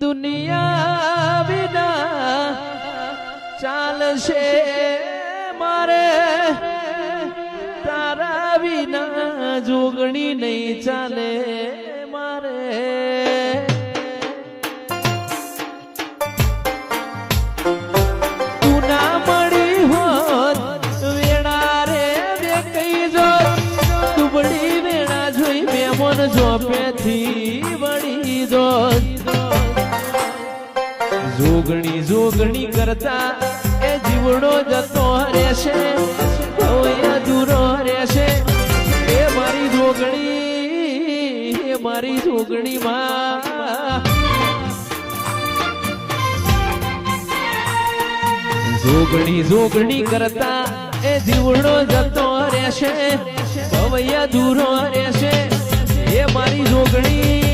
દુનિયા વિના ચાલશે મારે, તારા વિના જોગણી નહીં ચાલે મારે. તું ના મળી હોત વેણા રે બે કઈ જો દુબળી વેણા જોઈ મેમન જોપેથી વળી જો. જોગણી જોગણી કરતા એ જીવડો જતો રહેશે, હવે અધૂરો રહેશે. એ મારી જોગણી, એ મારી જોગણી માં જોગણી જોગણી કરતા એ જીવડો જતો રહેશે, હવે અધૂરો રહેશે. એ મારી જોગણી